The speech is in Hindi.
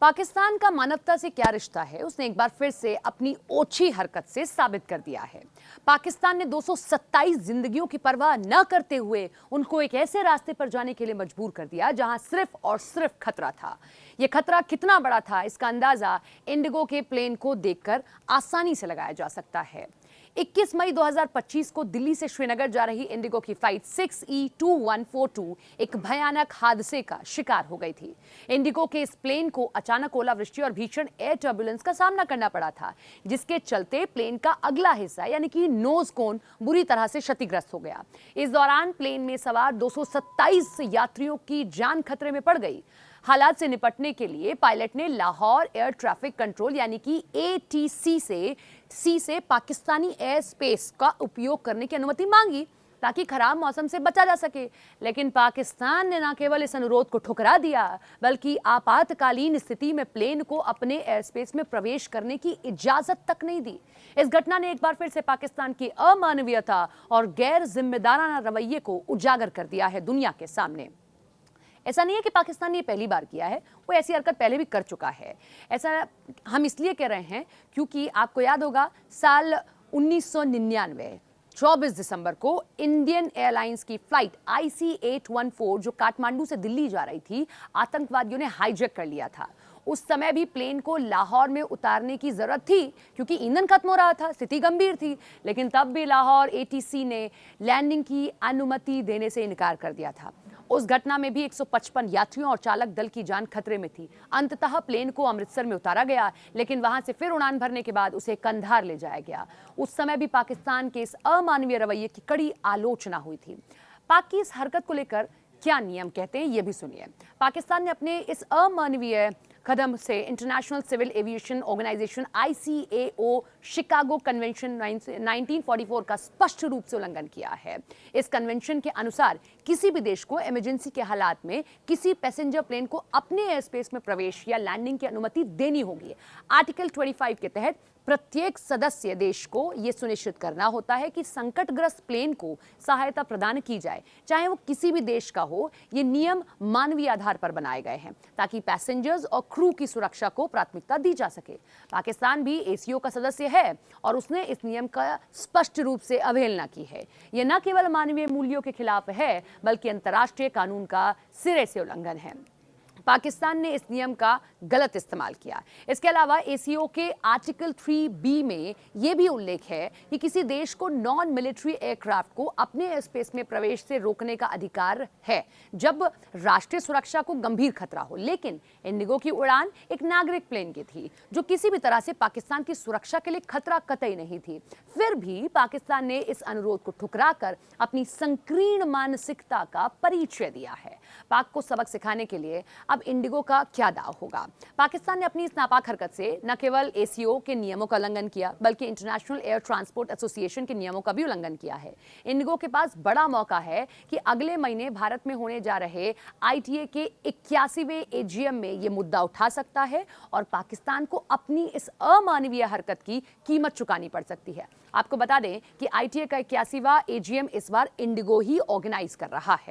पाकिस्तान का मानवता से क्या रिश्ता है, उसने एक बार फिर से अपनी ओछी हरकत से साबित कर दिया है। पाकिस्तान ने 227 जिंदगियों की परवाह न करते हुए उनको एक ऐसे रास्ते पर जाने के लिए मजबूर कर दिया जहां सिर्फ और सिर्फ खतरा था। यह खतरा कितना बड़ा था, इसका अंदाजा इंडिगो के प्लेन को देखकर आसानी से लगाया जा सकता है। 21 मई 2025 को दिल्ली से श्रीनगर जा रही इंडिगो की फ्लाइट 6E2142 एक भयानक हादसे का शिकार हो गई थी। इंडिगो के इस प्लेन को अचानक ओलावृष्टि और भीषण एयर टर्बुलेंस का सामना करना पड़ा था, जिसके चलते प्लेन का अगला हिस्सा यानी कि नोज कोन बुरी तरह से क्षतिग्रस्त हो गया। इस दौरान प्लेन में सवार 227 यात्रियों की जान खतरे में पड़ गई। हालात से निपटने के लिए पायलट ने लाहौर एयर ट्रैफिक कंट्रोल यानी कि ATC से पाकिस्तानी एयर स्पेस का उपयोग करने की अनुमति मांगी ताकि खराब मौसम से बचा जा सके, लेकिन पाकिस्तान ने न केवल इस अनुरोध को ठुकरा दिया बल्कि आपातकालीन स्थिति में प्लेन को अपने एयर स्पेस में प्रवेश करने की इजाजत तक नहीं दी। इस घटना ने एक बार फिर से पाकिस्तान की अमानवीयता और गैर जिम्मेदाराना रवैये को उजागर कर दिया है दुनिया के सामने। ऐसा नहीं है कि पाकिस्तान ने ये पहली बार किया है, वो ऐसी हरकत पहले भी कर चुका है। ऐसा हम इसलिए कह रहे हैं क्योंकि आपको याद होगा साल 1999 24 दिसंबर को इंडियन एयरलाइंस की फ्लाइट IC814 जो काठमांडू से दिल्ली जा रही थी, आतंकवादियों ने हाईजैक कर लिया था। उस समय भी प्लेन को लाहौर में उतारने की जरूरत थी क्योंकि ईंधन खत्म हो रहा था, स्थिति गंभीर थी, लेकिन तब भी लाहौर ATC ने लैंडिंग की अनुमति देने से इनकार कर दिया था। उस घटना में भी 155 यात्रियों और चालक दल की जान खतरे में थी। अंततः प्लेन को अमृतसर में उतारा गया, लेकिन वहां से फिर उड़ान भरने के बाद उसे कंधार ले जाया गया। उस समय भी पाकिस्तान के इस अमानवीय रवैये की कड़ी आलोचना हुई थी। पाक की इस हरकत को लेकर क्या नियम कहते हैं, ये भी सुनिए। पाकिस्तान ने अपने इस अमानवीय कदम से international civil aviation organization ICAO Chicago convention 1944 का स्पष्ट रूप से उल्लंघन किया है। इस कन्वेंशन के अनुसार किसी भी देश को इमरजेंसी के हालात में किसी पैसेंजर प्लेन को अपने एयर स्पेस में प्रवेश या लैंडिंग की अनुमति देनी होगी। आर्टिकल 25 के तहत प्रत्येक सदस्य देश को यह सुनिश्चित करना होता है कि संकटग्रस्त प्लेन को सहायता प्रदान की जाए, चाहे वो किसी भी देश का हो। ये नियम मानवीय आधार पर बनाए गए हैं ताकि पैसेंजर्स और क्रू की सुरक्षा को प्राथमिकता दी जा सके। पाकिस्तान भी ACO का सदस्य है और उसने इस नियम का स्पष्ट रूप से अवहेलना की है। यह न केवल मानवीय मूल्यों के खिलाफ है बल्कि अंतर्राष्ट्रीय कानून का सिरे से उल्लंघन है। पाकिस्तान ने इस नियम का गलत इस्तेमाल किया। इसके अलावा ACO के आर्टिकल 3B में यह भी उल्लेख है कि किसी देश को नॉन मिलिट्री एयरक्राफ्ट को अपने एयर स्पेस में प्रवेश से रोकने का अधिकार है जब राष्ट्रीय सुरक्षा को गंभीर खतरा हो। लेकिन इंडिगो की उड़ान एक नागरिक प्लेन की थी जो किसी भी तरह से पाकिस्तान की सुरक्षा के लिए खतरा कतई नहीं थी। फिर भी पाकिस्तान ने इस अनुरोध को ठुकराकर अपनी संकीर्ण मानसिकता का परिचय दिया है। पाक को सबक सिखाने के लिए अब इंडिगो का क्या दाव होगा। पाकिस्तान ने अपनी इस नापाक हरकत से न केवल ACO के नियमों का उल्लंघन किया बल्कि इंटरनेशनल एयर ट्रांसपोर्ट एसोसिएशन के नियमों का भी उल्लंघन किया है। इंडिगो के पास बड़ा मौका है कि अगले महीने भारत में होने जा रहे ITA के 81वें AGM में यह मुद्दा उठा सकता है और पाकिस्तान को अपनी इस अमानवीय हरकत की कीमत चुकानी पड़ सकती है। आपको बता दें कि ITA का 81वां AGM इस बार इंडिगो ही ऑर्गेनाइज कर रहा है।